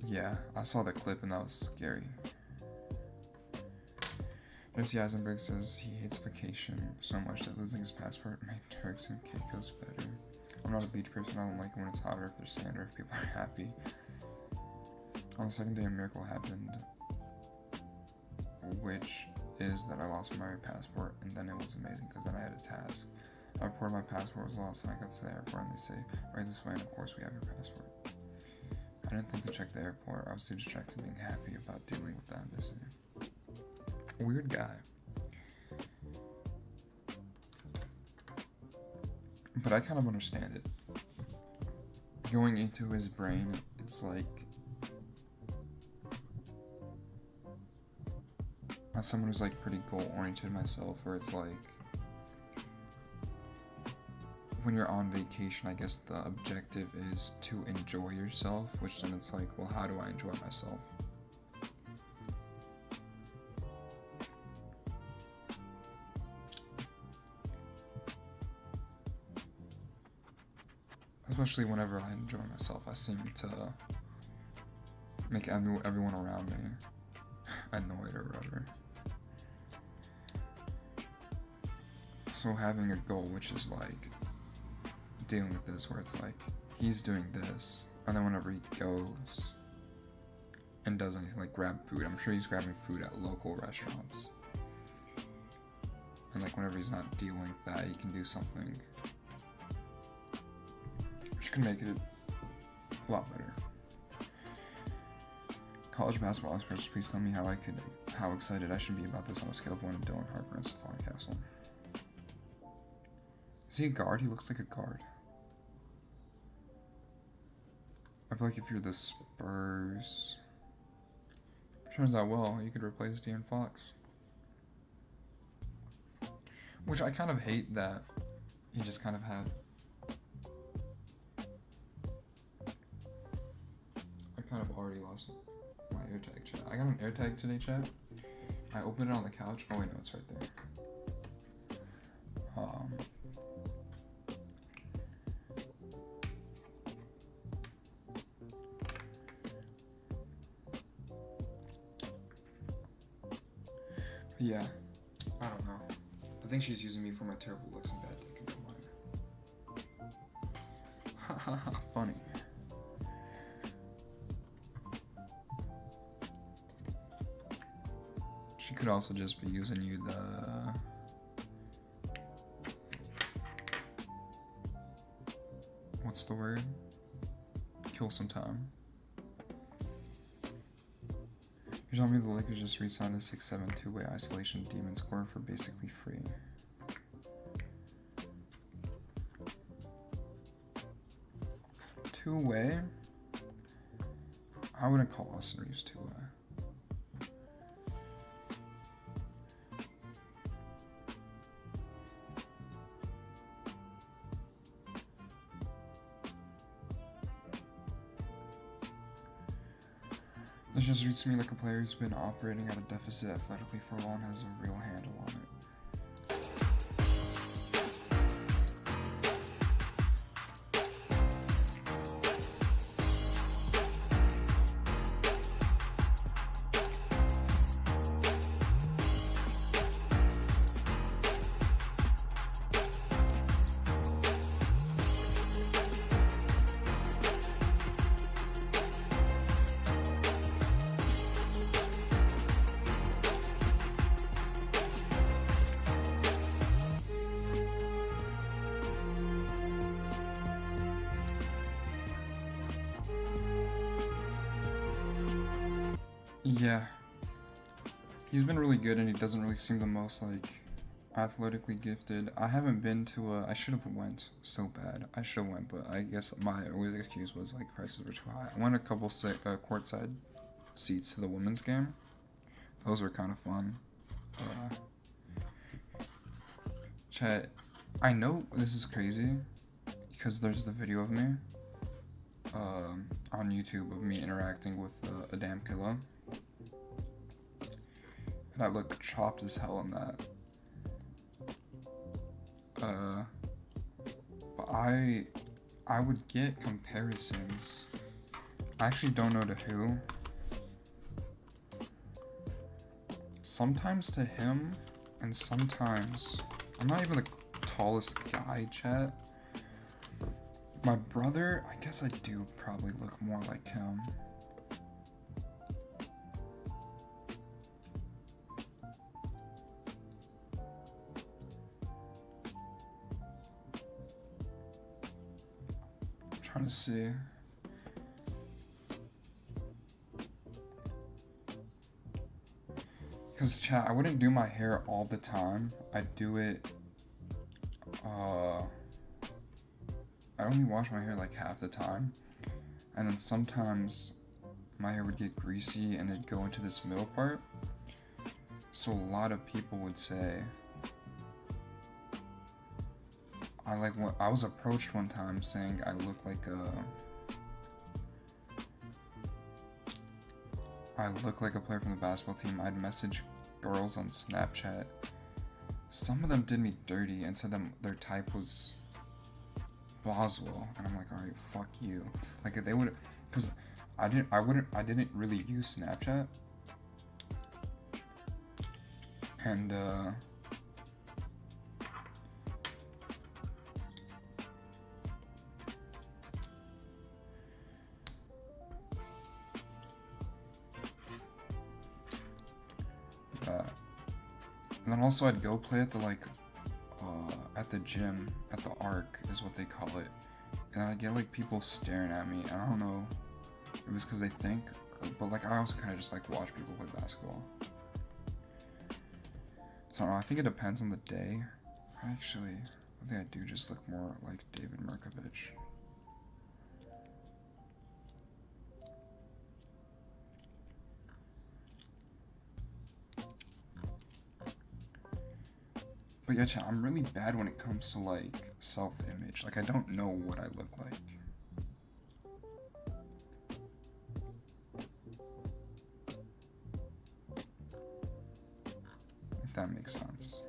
Yeah, I saw the clip and that was scary. Jesse Eisenberg says he hates vacation so much that losing his passport made Turks and Caicos better. I'm not a beach person. I don't like it when it's hot or if there's sand or if people are happy. On the second day, a miracle happened, which is that I lost my passport, and then it was amazing because then I had a task. I reported my passport was lost, and I got to the airport, and they say, right this way, and of course we have your passport. I didn't think to check the airport. I was too distracted being happy about dealing with that missing. Weird guy. But I kind of understand it. Going into his brain, it's like, as someone who's like pretty goal-oriented myself, where it's like, when you're on vacation, I guess the objective is to enjoy yourself, which then it's like, well, how do I enjoy myself? especially whenever I enjoy myself, I seem to make everyone around me annoyed or whatever. So having a goal, which is like dealing with this, where it's like he's doing this, and then whenever he goes and does anything like grab food, I'm sure he's grabbing food at local restaurants. And like whenever he's not dealing with that, he can do something which can make it a lot better. College basketball experts, please tell me how excited I should be about this on a scale of 1 to Dylan Harper and Stephon Castle. Is he a guard? He looks like a guard. I feel like if you're the Spurs, turns out well, you could replace De'Aaron Fox. Which I kind of hate that he just kind of had. I kind of already lost my AirTag chat. I got an AirTag today, chat. I opened it on the couch. Oh wait, no, it's right there. Yeah, I don't know. I think she's using me for my terrible looks and bad taking mine. Funny. She could also just be using you what's the word? Kill some time. You're telling me the Lakers just re-signed the 6'7" two-way isolation demon scorer for basically free. Two-way? I wouldn't call Austin Reeves two-way. This just reads to me like a player who's been operating at a deficit athletically for a while and has a real handle on it. Yeah, he's been really good and he doesn't really seem the most like athletically gifted. I haven't been to I should have went so bad. I should have went, but I guess my always excuse was like prices were too high. I went a couple courtside seats to the women's game. Those were kind of fun. Chat, I know this is crazy because there's the video of me on YouTube of me interacting with a damn killer. And I look chopped as hell in that. But I would get comparisons. I actually don't know to who. Sometimes to him, and sometimes I'm not even the tallest guy, chat. My brother, I guess I do probably look more like him. I'm trying to see. Because chat, I wouldn't do my hair all the time. I'd do it, I only wash my hair like half the time, and then sometimes my hair would get greasy and it'd go into this middle part. So a lot of people would say, I was approached one time saying I look like a player from the basketball team. I'd message girls on Snapchat. Some of them did me dirty and said their type was Boswell, and I'm like, alright, fuck you. Like if they would, cause I didn't really use Snapchat, and and then also I'd go play at the at the gym, at the Arc is what they call it, and I get like people staring at me, and I don't know if it was because they think, but like I also kind of just like watch people play basketball. So I don't know, I think it depends on the day. Actually, I think I do just look more like David Merkovich. But yeah, chat, I'm really bad when it comes to like self-image. Like I don't know what I look like. If that makes sense.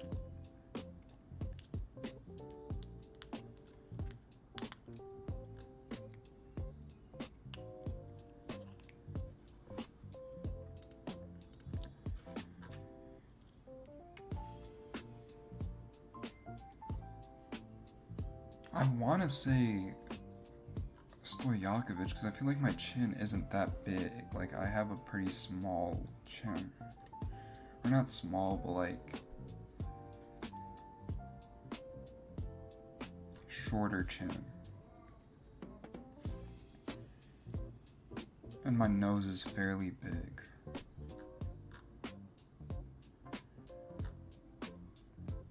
I want to say Stojakovic because I feel like my chin isn't that big. Like I have a pretty small chin. Or not small, but like shorter chin. And my nose is fairly big.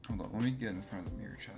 Hold on, let me get in front of the mirror, chat.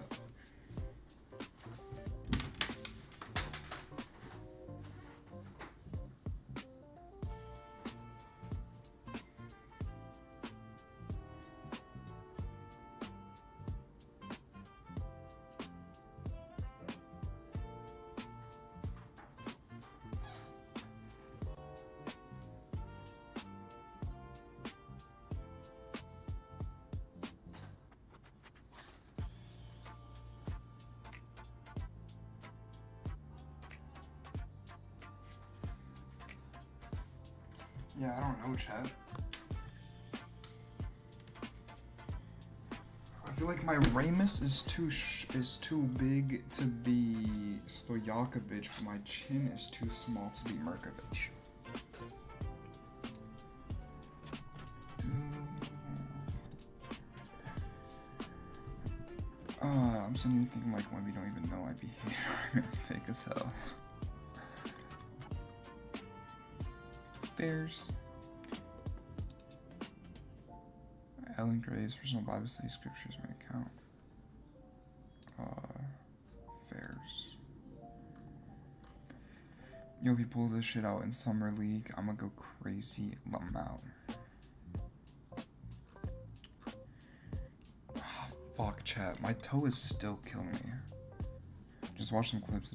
Yeah, I don't know, Chad. I feel like my ramus is too big to be Stojakovic, but my chin is too small to be Merkovich. I'm sitting here thinking like when we don't even know I'd be here. Fake as hell. Bears. Ellen Gray's personal Bible study scriptures may count. Fairs. Yo, if he pulls this shit out in Summer League, I'm gonna go crazy. Let him out. Oh, fuck, chat. My toe is still killing me. Just watch some clips.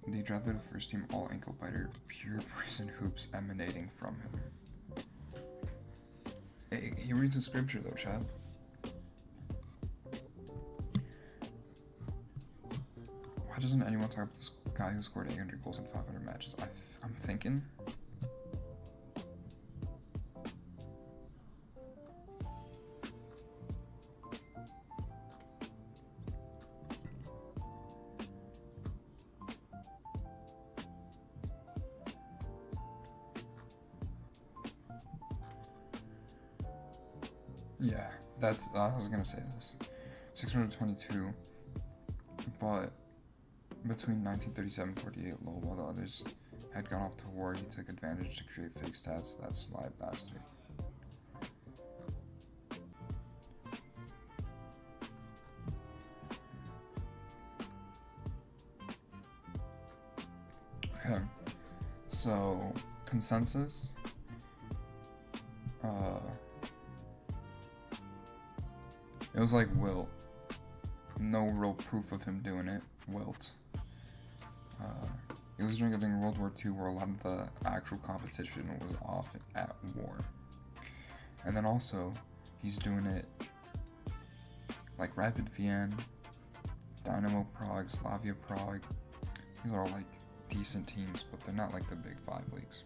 They drafted the first team all ankle biter, pure prison hoops emanating from him. Hey, he reads the scripture though, Chad. Why doesn't anyone talk about this guy who scored 800 goals in 500 matches? I'm thinking. Yeah, that's, I was gonna say this. 622, but between 1937-48 low, while the others had gone off to war, he took advantage to create fake stats. That sly bastard. Okay, so consensus. It was like Wilt. No real proof of him doing it. Wilt. It was during World War II where a lot of the actual competition was off at war. And then also, he's doing it like Rapid Vienna, Dynamo Prague, Slavia Prague. These are all like decent teams, but they're not like the big 5 leagues.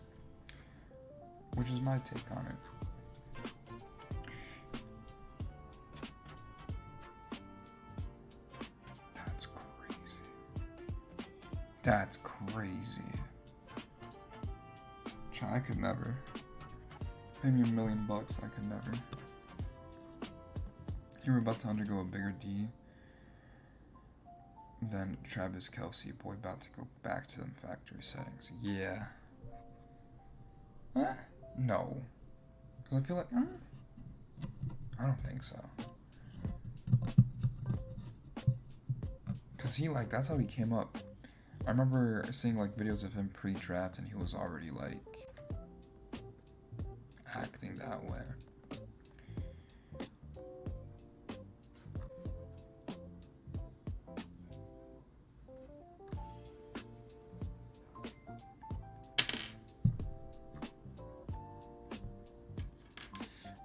Which is my take on it. That's crazy. That's crazy. I could never. Pay me $1 million, I could never. You were about to undergo a bigger D than Travis Kelce, boy about to go back to them factory settings. Yeah. Huh? No. Because I feel like, I don't think so. Because he, like, that's how he came up. I remember seeing, like, videos of him pre-draft, and he was already, like, acting that way.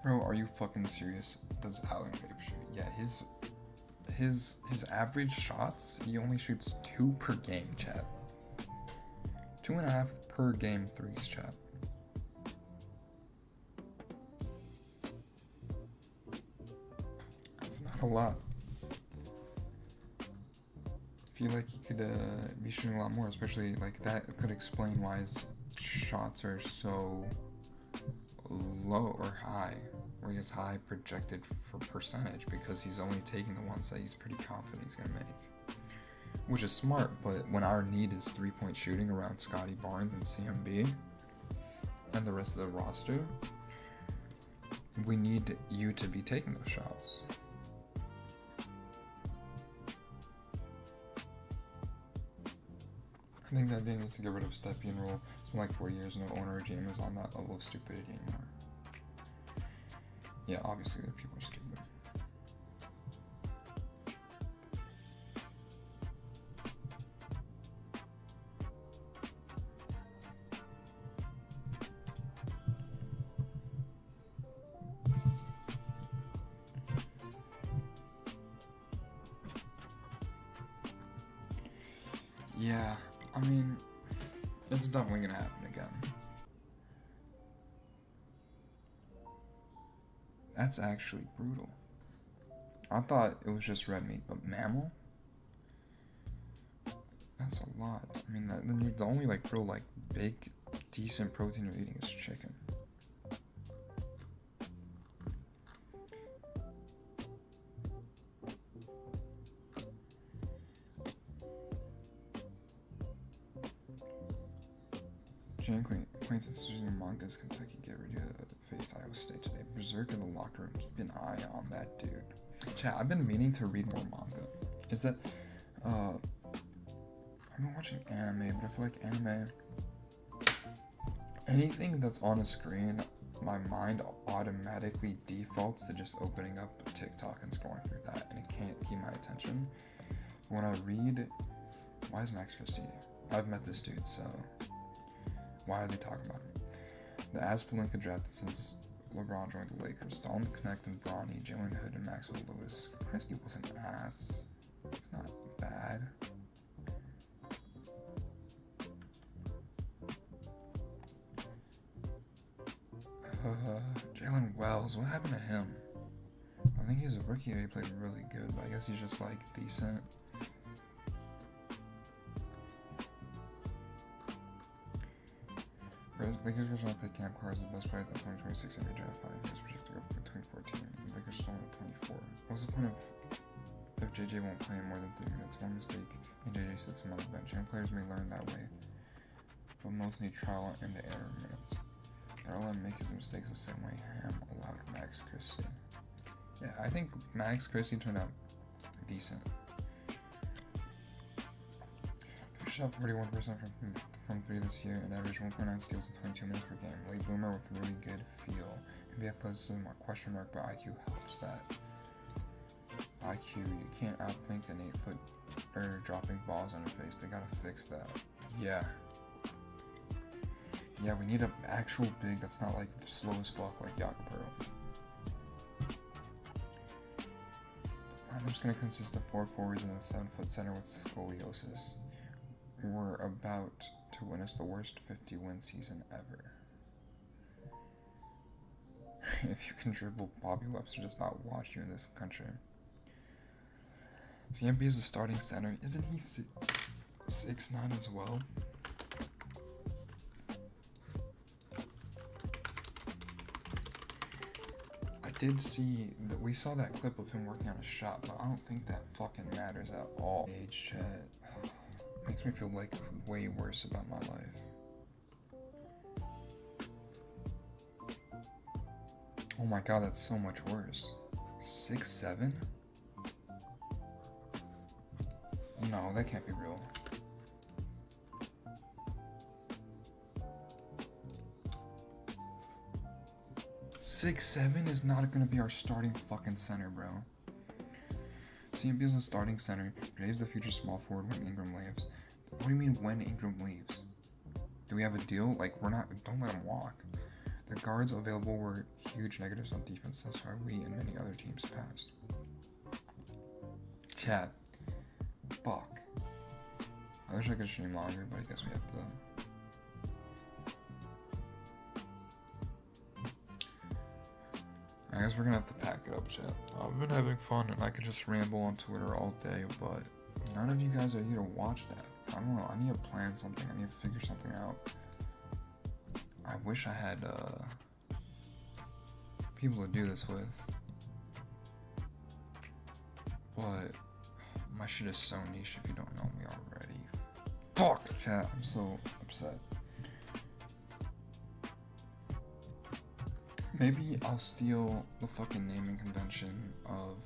Bro, are you fucking serious? Does Allen Wave shoot? Yeah, his average shots, he only shoots 2 per game, chat. 2.5 per game threes, chat. That's not a lot. I feel like he could be shooting a lot more, especially like that could explain why his shots are so low or high, or he has high projected for percentage, because he's only taking the ones that he's pretty confident he's gonna make, which is smart. But when our need is 3-point shooting around Scotty Barnes and CMB and the rest of the roster, we need you to be taking those shots. I think that they need to get rid of Stepien rule. It's been like 4 years, no owner or GM is on that level of stupidity anymore. Yeah, obviously the people are stupid. Yeah, I mean, it's definitely gonna happen again. That's actually brutal. I thought it was just red meat, but mammal? That's a lot. I mean, then you're the only like real like big, decent protein you're eating is chicken. Jan acquaintance using manga's Kentucky get ready to face Iowa State today. Berserk in the locker room. Keep an eye on that dude. Chat, I've been meaning to read more manga. Is that I've been watching anime, but I feel like anime, anything that's on a screen, my mind automatically defaults to just opening up TikTok and scrolling through that, and it can't keep my attention. When I read, why is Max Christie? I've met this dude, so why are they talking about him? The Aspelinka drafted since LeBron joined the Lakers. Dalton Connect and Bronny, Jalen Hood, and Maxwell Lewis. Christie was an ass. It's not bad. Jalen Wells, what happened to him? I think he's a rookie. He played really good, but I guess he's just like decent. Lakers first round pick Cam Carr is the best player at the 2026 NBA draft. He was projected to go between 14. Lakers stole him at 24. What's the point of if JJ won't play in more than 3 minutes? One mistake and JJ sits him on the bench. Young players may learn that way, but most need trial and the error minutes. Gotta let him make his mistakes the same way Ham allowed Max Christie. Yeah, I think Max Christie turned out decent. He shot 41% from 3 this year and averaged 1.9 steals in 22 minutes per game. Late bloomer with really good feel. Maybe athleticism a question mark, but IQ helps that. IQ, you can't outthink an 8-footer dropping balls on your face. They gotta fix that. Yeah. Yeah, we need an actual big that's not like slow as fuck like Jakapuro. Lineup's going to consist of 4 forwards and a 7-foot center with scoliosis. We're about to witness the worst 50-win season ever. If you can dribble, Bobby Webster does not watch you in this country. CMP is the starting center. Isn't he 6'9" as well? I did see that we saw that clip of him working on a shot, but I don't think that fucking matters at all. Age chat makes me feel like way worse about my life. Oh my god, that's so much worse. 6'7"? No, that can't be real. Six, 7 is not gonna be our starting fucking center, bro. CMP is the starting center. Dave's the future small forward when Ingram leaves. What do you mean when Ingram leaves? Do we have a deal? Like, we're not. Don't let him walk. The guards available were huge negatives on defense. That's why we and many other teams passed. Chat. Fuck. I wish I could stream longer, but I guess we have to. I guess we're gonna have to pack it up, chat. I've been having fun and I could just ramble on Twitter all day, but none of you guys are here to watch that. I don't know, I need to plan something, I need to figure something out. I wish I had people to do this with. But my shit is so niche if you don't know me already. Fuck! Chat, I'm so upset. Maybe I'll steal the fucking naming convention of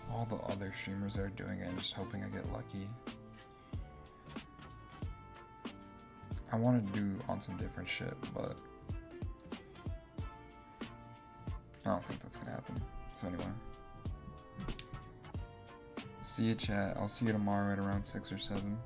all the other streamers that are doing it and just hoping I get lucky. I want to do on some different shit, but I don't think that's gonna happen. So anyway. See you, chat. I'll see you tomorrow at around 6 or 7.